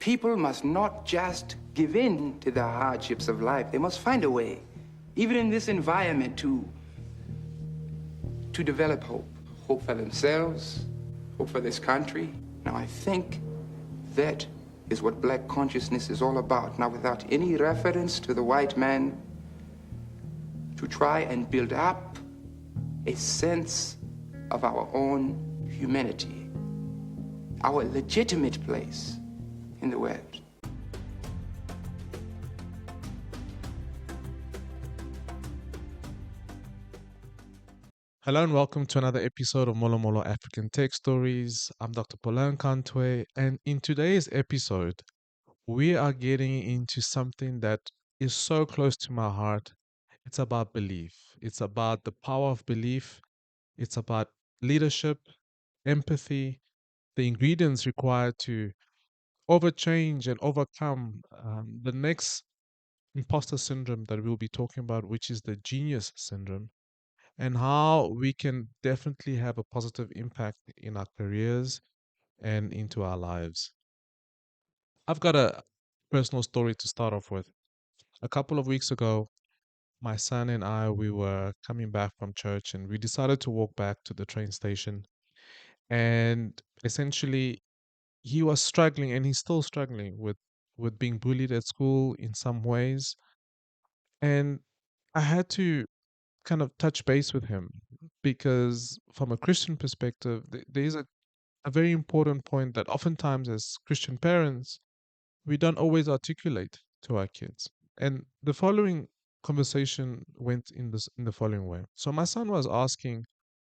People must not just give in to the hardships of life. They must find a way, even in this environment, to develop hope. Hope for themselves, hope for this country. Now, I think that is what black consciousness is all about. Now, without any reference to the white man, to try and build up a sense of our own humanity, our legitimate place in the world. Hello and welcome to another episode of Molo Molo African Tech Stories. I'm Dr. Polan Kantwe, and in today's episode, we are getting into something that is so close to my heart. It's about belief. It's about the power of belief. It's about leadership, empathy, the ingredients required to overchange and overcome the next imposter syndrome that we'll be talking about, which is the genius syndrome, and how we can definitely have a positive impact in our careers and into our lives. I've got a personal story to start off with. A couple of weeks ago, my son and I, we were coming back from church and we decided to walk back to the train station. And essentially, he was struggling and he's still struggling with being bullied at school in some ways. And I had to kind of touch base with him because from a Christian perspective, there's a very important point that oftentimes as Christian parents, we don't always articulate to our kids. And the following conversation went in the following way. So my son was asking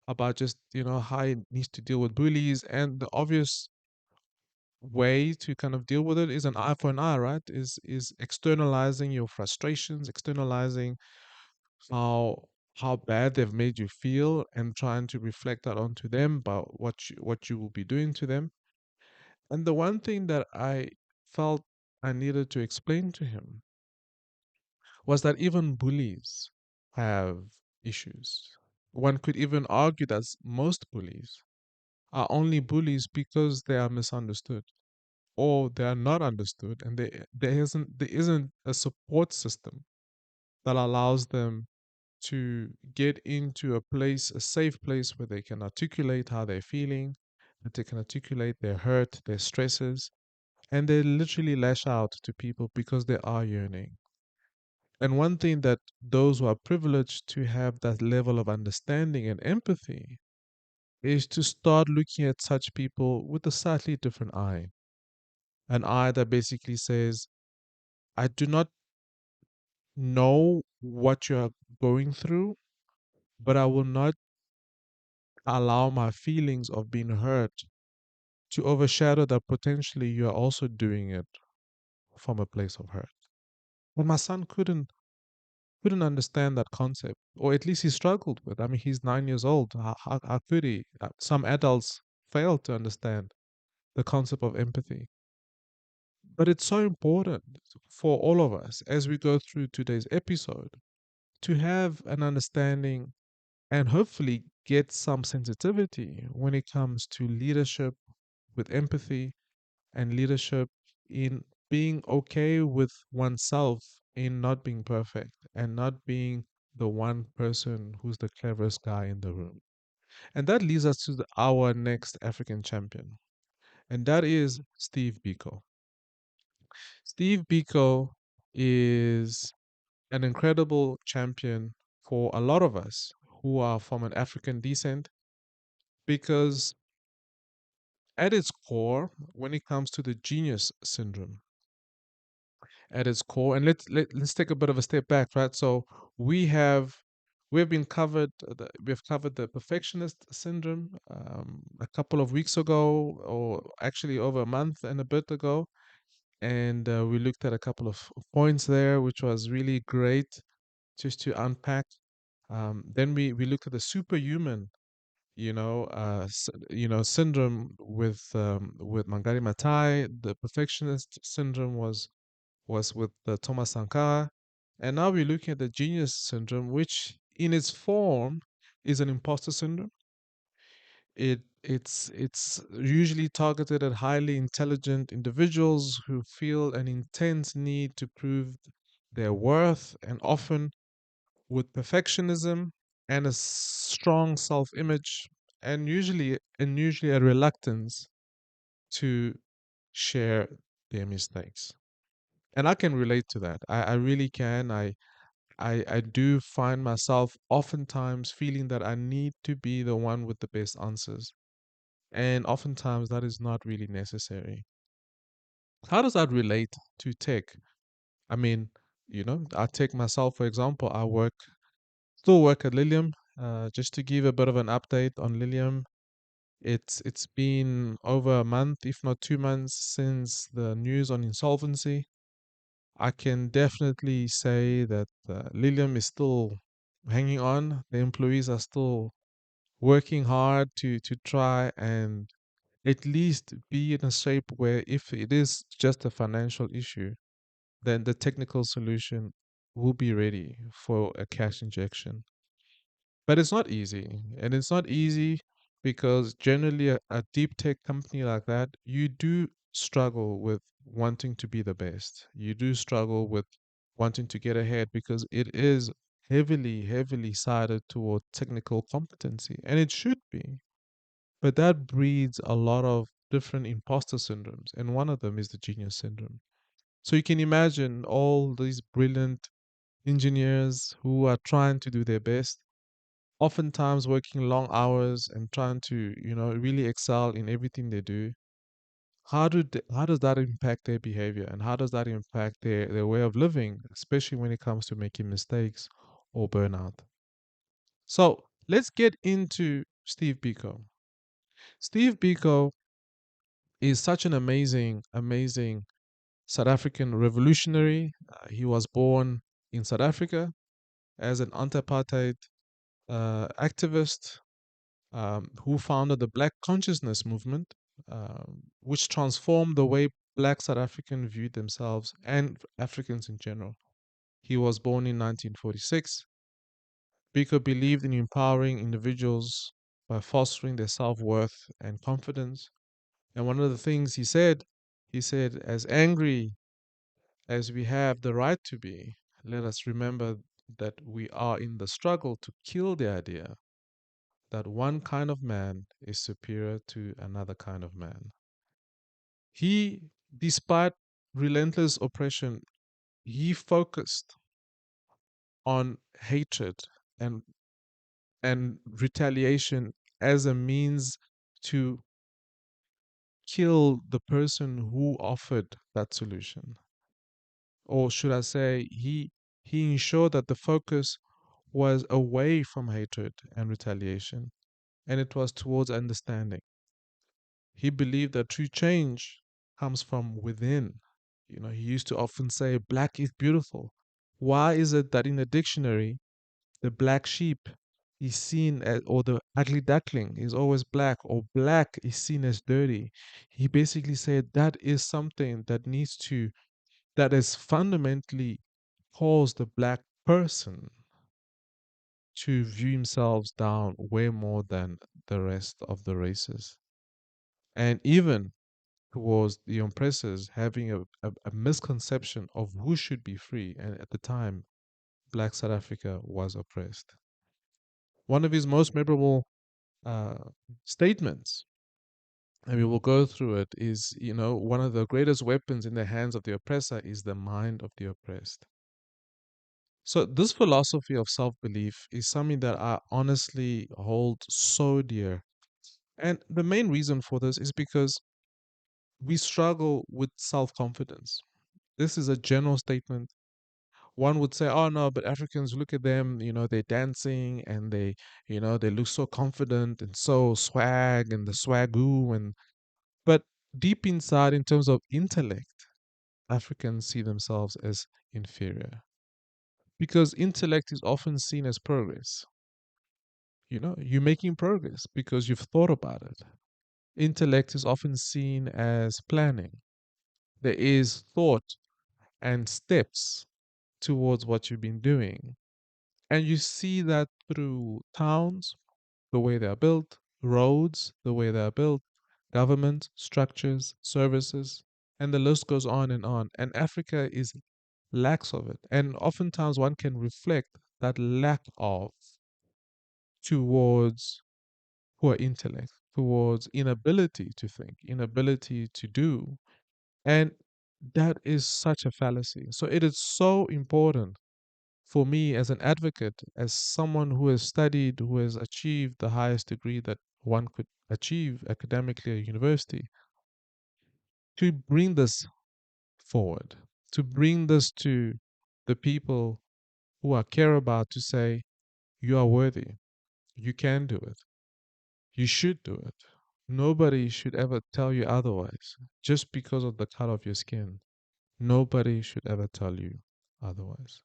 about just, how he needs to deal with bullies, and the obvious way to kind of deal with it is an eye for an eye, right? Is externalizing your frustrations, externalizing how how bad they've made you feel and trying to reflect that onto them about what you will be doing to them. And the one thing that I felt I needed to explain to him was that even bullies have issues. One could even argue that most bullies are only bullies because they are misunderstood or they are not understood, and there isn't a support system that allows them to get into a place, a safe place where they can articulate how they're feeling, that they can articulate their hurt, their stresses, and they literally lash out to people because they are yearning. And one thing that those who are privileged to have that level of understanding and empathy is to start looking at such people with a slightly different eye. An eye that basically says, I do not know what you're going through, but I will not allow my feelings of being hurt to overshadow that potentially you are also doing it from a place of hurt. But my son couldn't understand that concept, or at least he struggled with. I mean, he's 9 years old. How could he? Some adults fail to understand the concept of empathy. But it's so important for all of us as we go through today's episode to have an understanding and hopefully get some sensitivity when it comes to leadership with empathy and leadership in being okay with oneself in not being perfect and not being the one person who's the cleverest guy in the room. And that leads us to our next African champion, and that is Steve Biko. Steve Biko is an incredible champion for a lot of us who are from an African descent because at its core, when it comes to the genius syndrome, at its core, and let's take a bit of a step back, right? So we have we've been covered we've covered the perfectionist syndrome a couple of weeks ago, or actually over a month and a bit ago, and we looked at a couple of points there, which was really great just to unpack. Then we looked at the superhuman, syndrome with Mangari Matai. The perfectionist syndrome was with Thomas Sankara, and now we're looking at the genius syndrome, which in its form is an imposter syndrome. It It's usually targeted at highly intelligent individuals who feel an intense need to prove their worth, and often with perfectionism and a strong self-image, and usually a reluctance to share their mistakes. And I can relate to that. I really can. I do find myself oftentimes feeling that I need to be the one with the best answers. And oftentimes that is not really necessary. How does that relate to tech? I mean, I take myself, for example, still work at Lilium. Just to give a bit of an update on Lilium, it's been over a month, if not 2 months, since the news on insolvency. I can definitely say that Lilium is still hanging on. The employees are still working hard to try and at least be in a shape where if it is just a financial issue, then the technical solution will be ready for a cash injection. But it's not easy. And it's not easy because generally a deep tech company like that, you do struggle with wanting to be the best. You do struggle with wanting to get ahead because it is heavily, heavily sided toward technical competency. And it should be. But that breeds a lot of different imposter syndromes. And one of them is the genius syndrome. So you can imagine all these brilliant engineers who are trying to do their best, oftentimes working long hours and trying to, really excel in everything they do. How does that impact their behavior, and how does that impact their way of living, especially when it comes to making mistakes or burnout? So let's get into Steve Biko. Steve Biko is such an amazing, amazing South African revolutionary. He was born in South Africa as an anti-apartheid activist who founded the Black Consciousness movement, which transformed the way Black South Africans viewed themselves and Africans in general. He was born in 1946. Biko believed in empowering individuals by fostering their self worth and confidence. And one of the things he said, as angry as we have the right to be, let us remember that we are in the struggle to kill the idea that one kind of man is superior to another kind of man. He, despite relentless oppression, he focused on hatred and retaliation as a means to kill the person who offered that solution. Or should I say, he ensured that the focus was away from hatred and retaliation, and it was towards understanding. He believed that true change comes from within. He used to often say, black is beautiful. Why is it that in the dictionary, the black sheep is seen as, or the ugly duckling is always black, or black is seen as dirty? He basically said that is something that has fundamentally caused the black person to view themselves down way more than the rest of the races. And even towards the oppressors having a misconception of who should be free. And at the time, Black South Africa was oppressed. One of his most memorable uh, statements, and we will go through it, is one of the greatest weapons in the hands of the oppressor is the mind of the oppressed. So, this philosophy of self belief is something that I honestly hold so dear. And the main reason for this is because we struggle with self confidence. This is a general statement. One would say, oh no, but Africans, look at them, they're dancing and they look so confident and so swag and the swagoo. But deep inside, in terms of intellect, Africans see themselves as inferior because intellect is often seen as progress. You're making progress because you've thought about it. Intellect is often seen as planning. There is thought and steps towards what you've been doing. And you see that through towns, the way they're built, roads, the way they are built, government, structures, services, and the list goes on and on. And Africa is lacks of it. And oftentimes one can reflect that lack of towards poor intellect, towards inability to think, inability to do. And that is such a fallacy. So it is so important for me as an advocate, as someone who has studied, who has achieved the highest degree that one could achieve academically at university, to bring this forward, to bring this to the people who I care about to say, you are worthy, you can do it, you should do it. Nobody should ever tell you otherwise just because of the color of your skin. Nobody should ever tell you otherwise.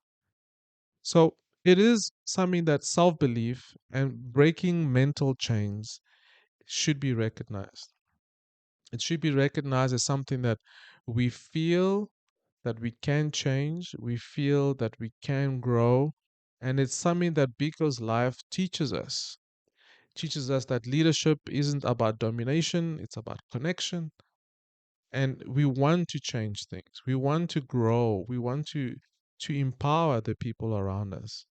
So it is something that self belief and breaking mental chains should be recognized. It should be recognized as something that we feel that we can change, we feel that we can grow, and it's something that Biko's life teaches us. Teaches us that leadership isn't about domination, it's about connection. And we want to change things. We want to grow. We want to empower the people around us.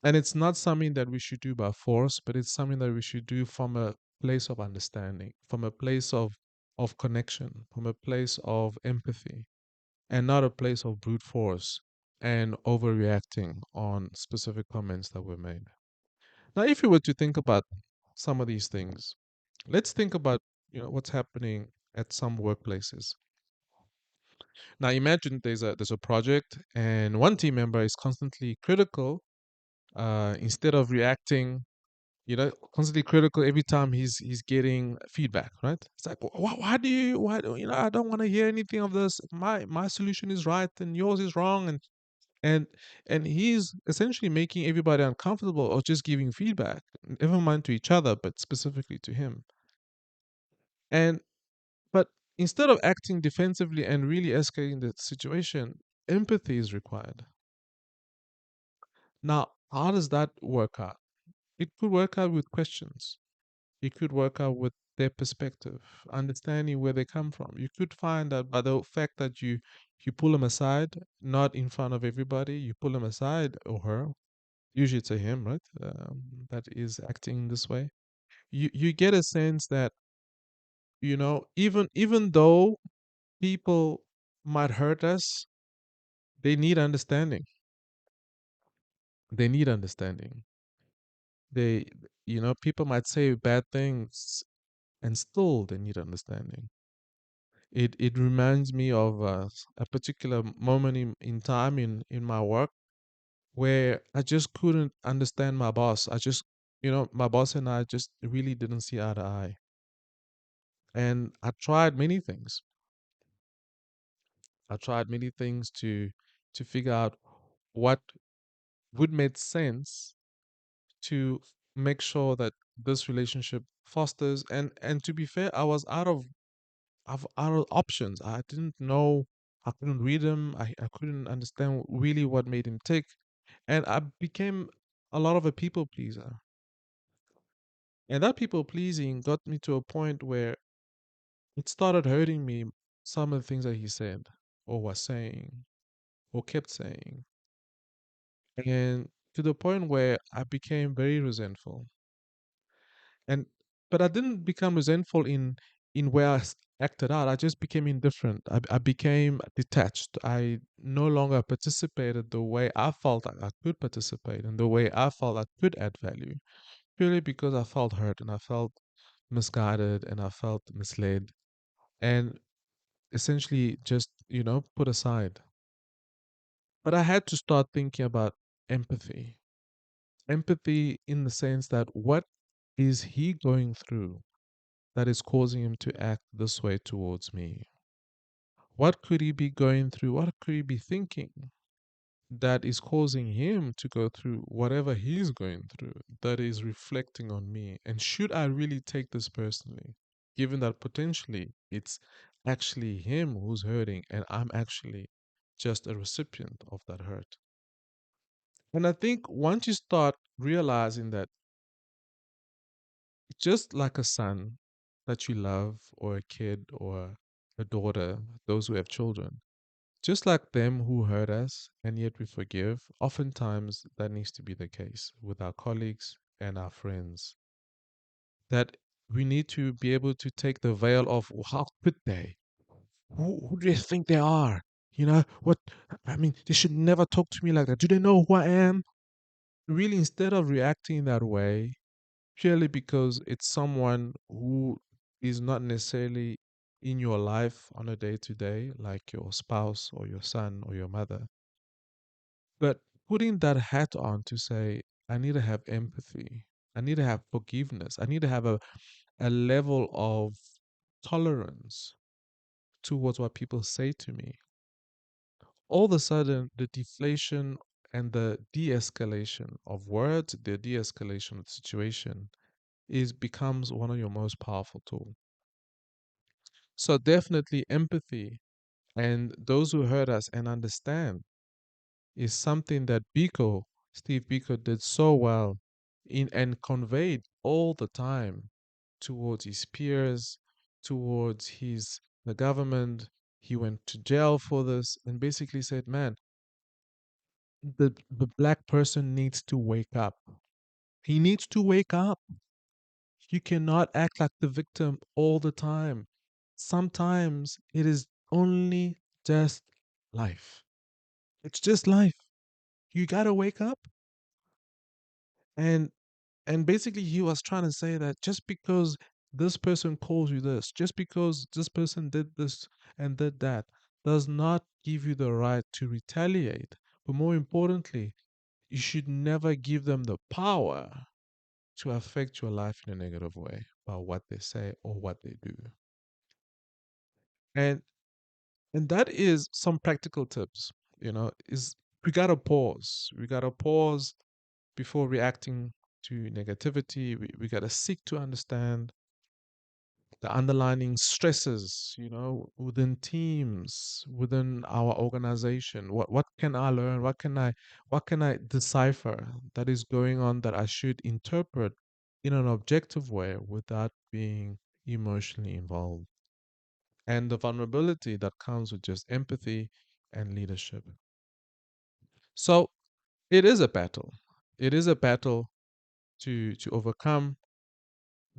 And it's not something that we should do by force, but it's something that we should do from a place of understanding, from a place of connection, from a place of empathy, and not a place of brute force and overreacting on specific comments that were made. Now, if you were to think about some of these things, let's think about what's happening at some workplaces. Now, imagine there's a project, and one team member is constantly critical instead of reacting, constantly critical every time he's getting feedback, right? It's like, why do you, I don't want to hear anything of this. My solution is right and yours is wrong, and and he's essentially making everybody uncomfortable or just giving feedback, never mind to each other, but specifically to him. And but instead of acting defensively and really escalating the situation, empathy is required. Now, how does that work out? It could work out with questions. You could work out with their perspective, understanding where they come from. You could find that by the fact that you pull them aside, not in front of everybody, you pull them aside, or her. Usually it's a him, right? That is acting this way. You get a sense that even though people might hurt us, they need understanding. They need understanding. They, people might say bad things, and still they need understanding. It reminds me of a particular moment in time in my work where I just couldn't understand my boss. My boss and I just really didn't see eye to eye. And I tried many things. I tried many things to figure out what would make sense to make sure that this relationship fosters. And to be fair, I was out of options. I didn't know. I couldn't read him. I couldn't understand really what made him tick. And I became a lot of a people pleaser. And that people pleasing got me to a point where it started hurting me, some of the things that he said or was saying or kept saying. And to the point where I became very resentful. And but I didn't become resentful in where acted out. I just became indifferent. I became detached. I no longer participated the way I felt I could participate and the way I felt I could add value, purely because I felt hurt and I felt misguided and I felt misled and essentially just put aside. But I had to start thinking about empathy. Empathy in the sense that what is he going through that is causing him to act this way towards me? What could he be going through? What could he be thinking that is causing him to go through whatever he's going through that is reflecting on me? And should I really take this personally, given that potentially it's actually him who's hurting and I'm actually just a recipient of that hurt? And I think once you start realizing that just like a son that you love, or a kid, or a daughter, those who have children, just like them who hurt us and yet we forgive, oftentimes that needs to be the case with our colleagues and our friends. That we need to be able to take the veil off. How could they? Who do they think they are? You know, what? I mean, they should never talk to me like that. Do they know who I am? Really, instead of reacting that way, purely because it's someone who is not necessarily in your life on a day to day, like your spouse or your son or your mother, but putting that hat on to say, I need to have empathy, I need to have forgiveness, I need to have a level of tolerance towards what people say to me. All of a sudden, the deflation and the de escalation of words, the de escalation of the situation, is becomes one of your most powerful tools. So definitely empathy and those who heard us and understand is something that Steve Biko did so well in and conveyed all the time towards his peers, towards the government. He went to jail for this and basically said, man, the black person needs to wake up. He needs to wake up. You cannot act like the victim all the time. Sometimes it is only just life. It's just life. You gotta wake up. And basically he was trying to say that just because this person calls you this, just because this person did this and did that, does not give you the right to retaliate. But more importantly, you should never give them the power to affect your life in a negative way by what they say or what they do. And that is some practical tips, is we gotta pause. We gotta pause before reacting to negativity. We gotta seek to understand the underlying stresses, within teams, within our organization. What can I learn? What can I decipher that is going on that I should interpret in an objective way without being emotionally involved? And the vulnerability that comes with just empathy and leadership. So it is a battle. It is a battle to overcome,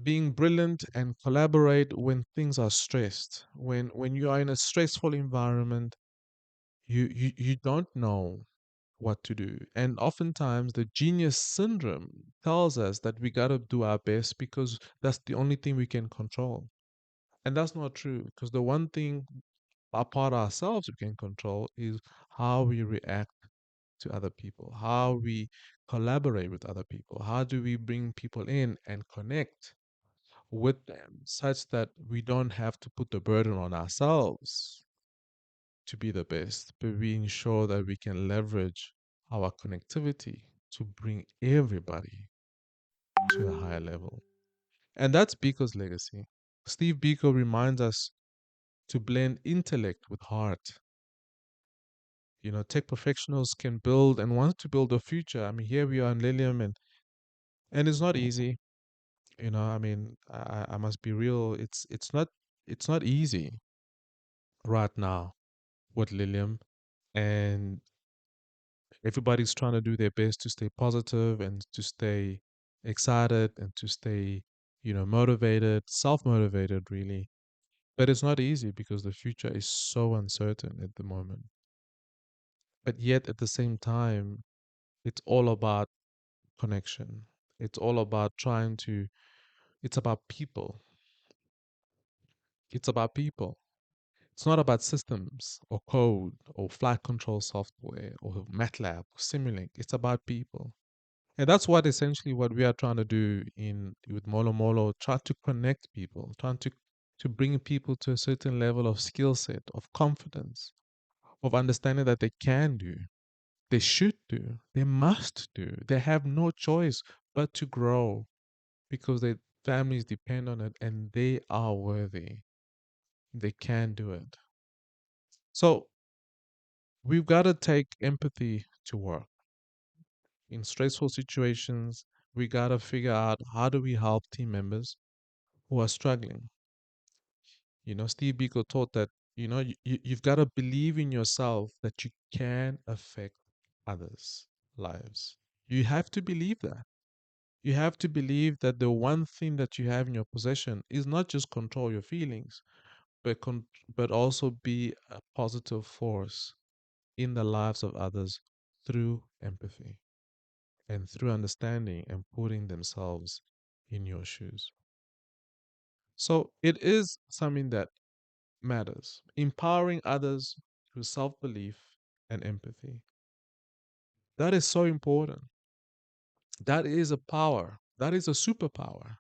being brilliant and collaborate when things are stressed. When you are in a stressful environment, you don't know what to do. And oftentimes the genius syndrome tells us that we got to do our best because that's the only thing we can control. And that's not true, because the one thing apart ourselves we can control is how we react to other people, how we collaborate with other people, how do we bring people in and connect with them such that we don't have to put the burden on ourselves to be the best, but we ensure that we can leverage our connectivity to bring everybody to a higher level. And that's Biko's legacy. Steve Biko reminds us to blend intellect with heart. Tech professionals can build and want to build a future. I mean, here we are in Lilium, and it's not easy. I mean, I must be real. It's not easy right now with Lilium, and everybody's trying to do their best to stay positive and to stay excited and to stay, motivated, self-motivated, really. But it's not easy because the future is so uncertain at the moment. But yet, at the same time, it's all about connection. It's all about it's about people. It's about people. It's not about systems or code or flight control software or MATLAB or Simulink. It's about people. And that's what we are trying to do in with Molo Molo, try to connect people, trying to bring people to a certain level of skill set, of confidence, of understanding that they can do, they should do, they must do. They have no choice but to grow because their families depend on it and they are worthy. They can do it. So we've got to take empathy to work in stressful situations. We got to figure out how do we help team members who are struggling. Steve Biko taught that, you've got to believe in yourself that you can affect others' lives. You have to believe that. You have to believe that the one thing that you have in your possession is not just control your feelings, but also be a positive force in the lives of others through empathy and through understanding and putting themselves in your shoes. So it is something that matters. Empowering others through self belief and empathy. That is so important. That is a power. That is a superpower.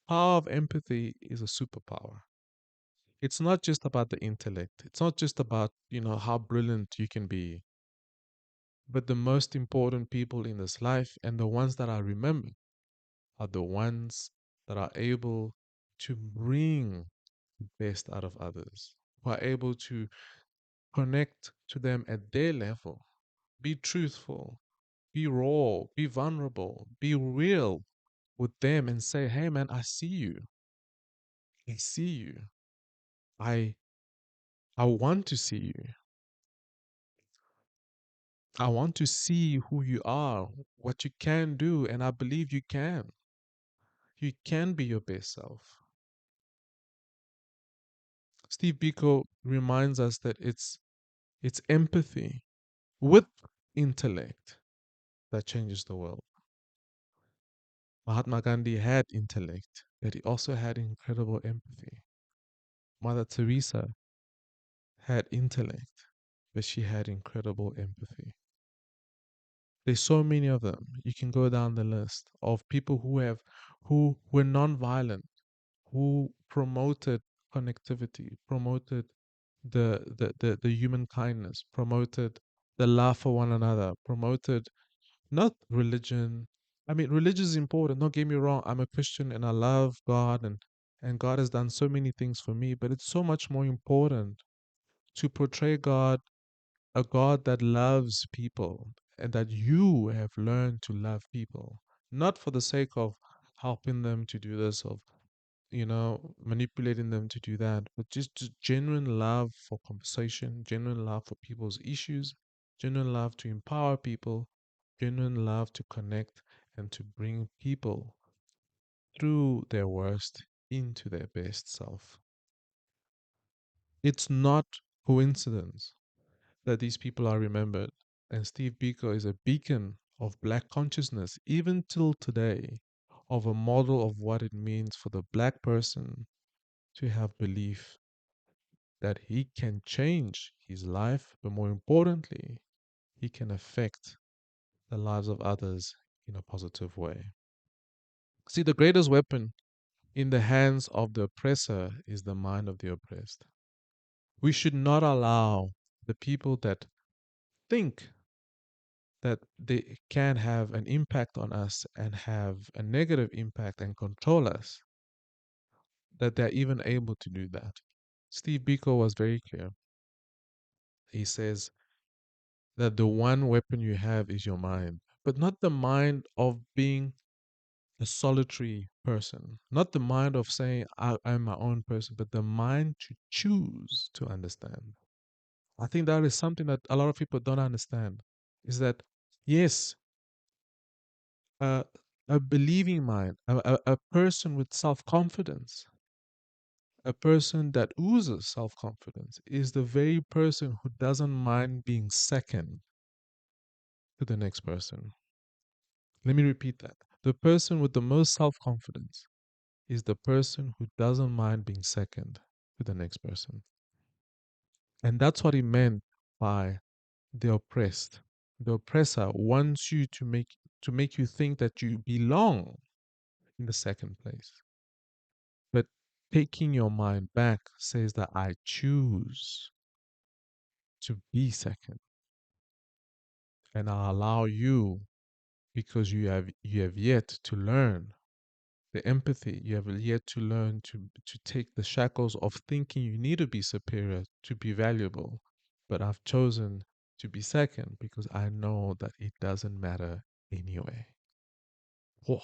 Power of empathy is a superpower. It's not just about the intellect. It's not just about, how brilliant you can be, but the most important people in this life and the ones that I remember are the ones that are able to bring the best out of others, who are able to connect to them at their level, be truthful, be raw, be vulnerable, be real with them and say, hey man, I see you. I see you. I I want to see you. I want to see who you are, what you can do, and I believe you can. You can be your best self. Steve Biko reminds us that it's empathy with intellect that changes the world. Mahatma Gandhi had intellect, but he also had incredible empathy. Mother Teresa had intellect, but she had incredible empathy. There's so many of them. You can go down the list of people who were non-violent, who promoted connectivity, promoted the human kindness, promoted the love for one another, promoted not religion. I mean, religion is important. Don't get me wrong. I'm a Christian and I love God, and God has done so many things for me. But it's so much more important to portray God, a God that loves people, and that you have learned to love people, not for the sake of helping them to do this, of manipulating them to do that, but just genuine love for conversation, genuine love for people's issues, genuine love to empower people, genuine love to connect and to bring people through their worst into their best self. It's not coincidence that these people are remembered, and Steve Biko is a beacon of black consciousness, even till today, of a model of what it means for the black person to have belief that he can change his life, but more importantly, he can affect the lives of others in a positive way. See, the greatest weapon in the hands of the oppressor is the mind of the oppressed. We should not allow the people that think that they can have an impact on us and have a negative impact and control us, that they're even able to do that. Steve Biko was very clear. He says that the one weapon you have is your mind, but not the mind of being a solitary person, not the mind of saying, I'm my own person, but the mind to choose to understand. I think that is something that a lot of people don't understand is that, yes, uh, a believing mind, a person with self confidence, a person that oozes self confidence is the very person who doesn't mind being second to the next person. Let me repeat that. The person with the most self confidence is the person who doesn't mind being second to the next person. And that's what he meant by the oppressed. The oppressor wants you to make you think that you belong in the second place. But taking your mind back says that I choose to be second, and I allow you because you have yet to learn the empathy. You have yet to learn to take the shackles of thinking you need to be superior to be valuable. But I've chosen to be second because I know that it doesn't matter anyway. Whoa,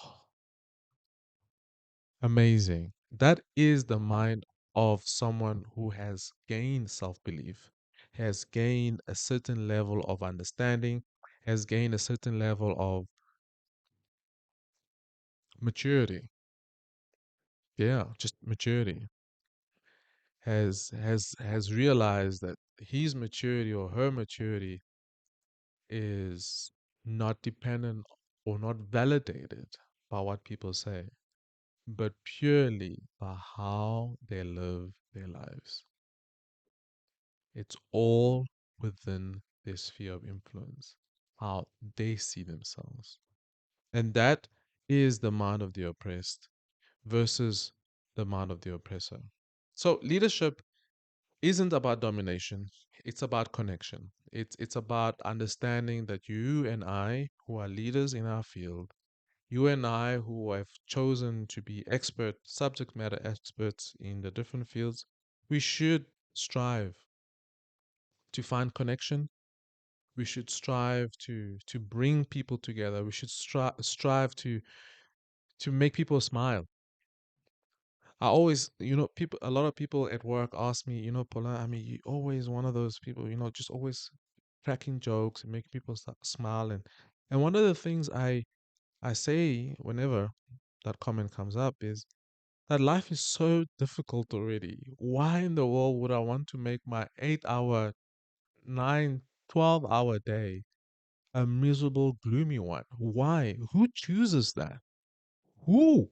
amazing. That is the mind of someone who has gained self belief, has gained a certain level of understanding, has gained a certain level of maturity. Yeah, just maturity. Has realized that his maturity or her maturity is not dependent or not validated by what people say, but purely by how they live their lives. It's all within their sphere of influence, how they see themselves. And that is the mind of the oppressed versus the mind of the oppressor. So leadership isn't about domination, it's about connection. It's about understanding that you and I, who are leaders in our field, you and I, who have chosen to be expert, subject matter experts in the different fields, we should strive to find connection. We should strive to bring people together. We should strive to make people smile. I always, people, a lot of people at work ask me, Paula, I mean, you always one of those people, just always cracking jokes and making people smile. And one of the things I say whenever that comment comes up is that life is so difficult already. Why in the world would I want to make my 8 hour, 9, 12 hour day a miserable, gloomy one? Why? Who chooses that? Who?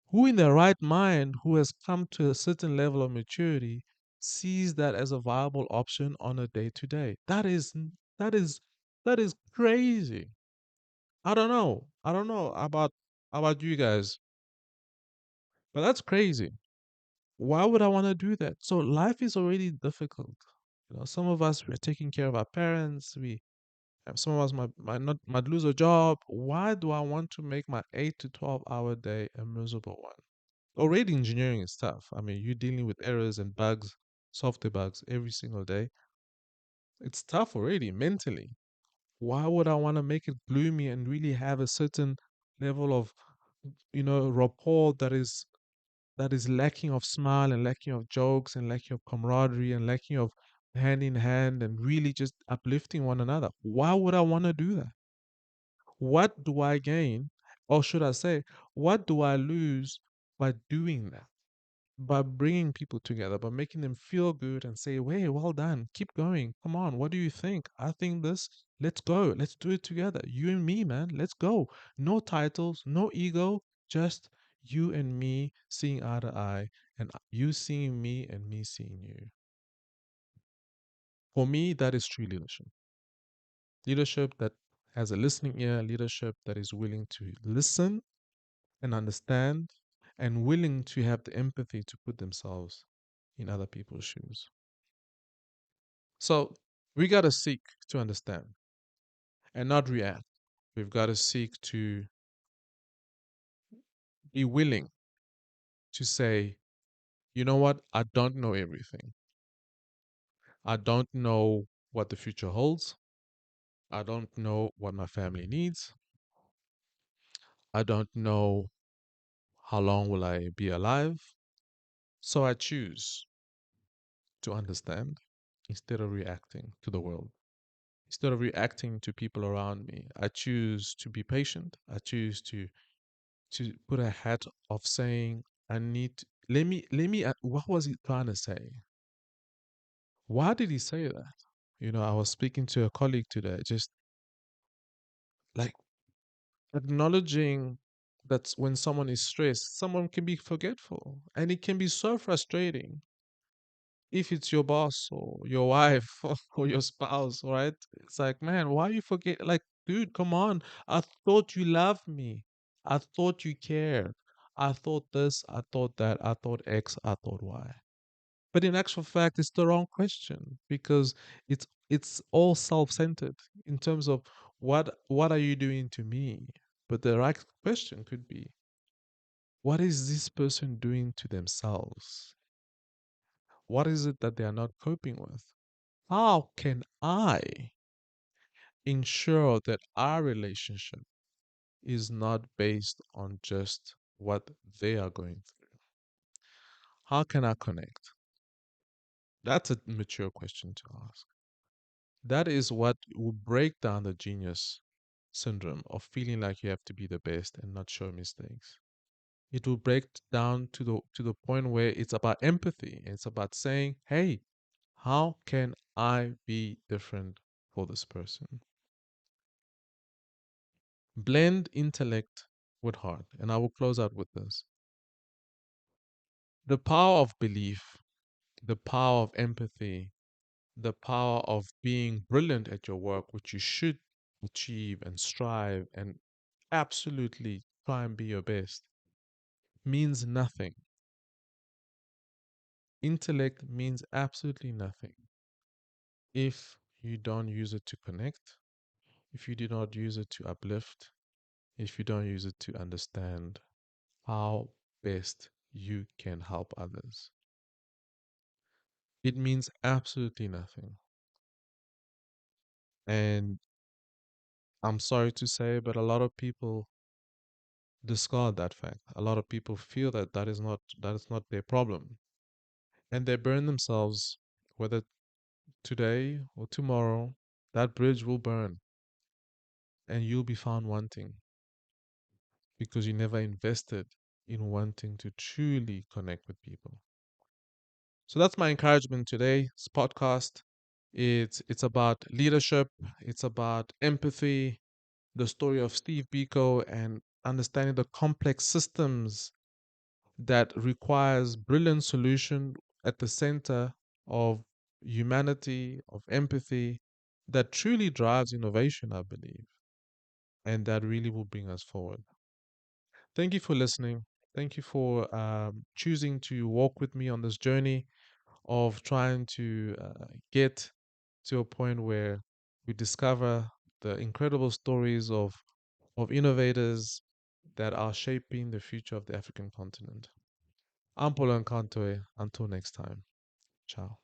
Who in their right mind, who has come to a certain level of maturity, sees that as a viable option on a day to day? That is that is crazy. I don't know. I don't know about you guys, but that's crazy. Why would I want to do that? So life is already difficult. Some of us we're taking care of our parents. Some of us might lose a job. Why do I want to make my 8 to 12 hour day a miserable one? Already engineering is tough. I mean, you're dealing with errors and bugs, software bugs every single day. It's tough already mentally. Why would I want to make it gloomy and really have a certain level of, rapport that is lacking of smile and lacking of jokes and lacking of camaraderie and lacking of hand in hand and really just uplifting one another? Why would I want to do that? What do I gain? Or should I say, what do I lose by doing that? By bringing people together, by making them feel good and say, hey, well done, keep going. Come on, what do you think? I think this, let's go. Let's do it together. You and me, man, let's go. No titles, no ego, just you and me seeing eye to eye, and you seeing me and me seeing you. For me, that is true leadership. Leadership that has a listening ear, leadership that is willing to listen and understand and willing to have the empathy to put themselves in other people's shoes. So we got to seek to understand and not react. We've got to seek to be willing to say, you know what? I don't know everything. I don't know what the future holds. I don't know what my family needs. I don't know how long will I be alive. So I choose to understand instead of reacting to the world. Instead of reacting to people around me, I choose to be patient. I choose to put a hat of saying, I need to, let me what was he trying to say? Why did he say that? I was speaking to a colleague today, just like acknowledging that when someone is stressed, someone can be forgetful, and it can be so frustrating if it's your boss or your wife or your spouse, right? It's like, man, why you forget? Like, dude, come on. I thought you loved me. I thought you cared. I thought this, I thought that, I thought X, I thought Y. But in actual fact, it's the wrong question because it's all self-centered in terms of what are you doing to me? But the right question could be, what is this person doing to themselves? What is it that they are not coping with? How can I ensure that our relationship is not based on just what they are going through. How can I connect? That's a mature question to ask. That is what will break down the genius syndrome of feeling like you have to be the best and not show mistakes. It will break down to the point where it's about empathy. It's about saying, "Hey, how can I be different for this person?" Blend intellect with heart. And I will close out with this. The power of belief, the power of empathy, the power of being brilliant at your work, which you should achieve and strive and absolutely try and be your best, means nothing. Intellect means absolutely nothing if you don't use it to connect, if you do not use it to uplift, if you don't use it to understand how best you can help others. It means absolutely nothing. And I'm sorry to say, but a lot of people discard that fact. A lot of people feel that that is not their problem, and they burn themselves. Whether today or tomorrow, that bridge will burn, and you'll be found wanting because you never invested in wanting to truly connect with people. So that's my encouragement today. This podcast. It's about leadership. It's about empathy. The story of Steve Biko and understanding the complex systems that requires brilliant solution at the center of humanity, of empathy, that truly drives innovation, I believe, and that really will bring us forward. Thank you for listening. Thank you for choosing to walk with me on this journey of trying to get to a point where we discover the incredible stories of innovators that are shaping the future of the African continent. I'm Paulo Nkantoe. Until next time. Ciao.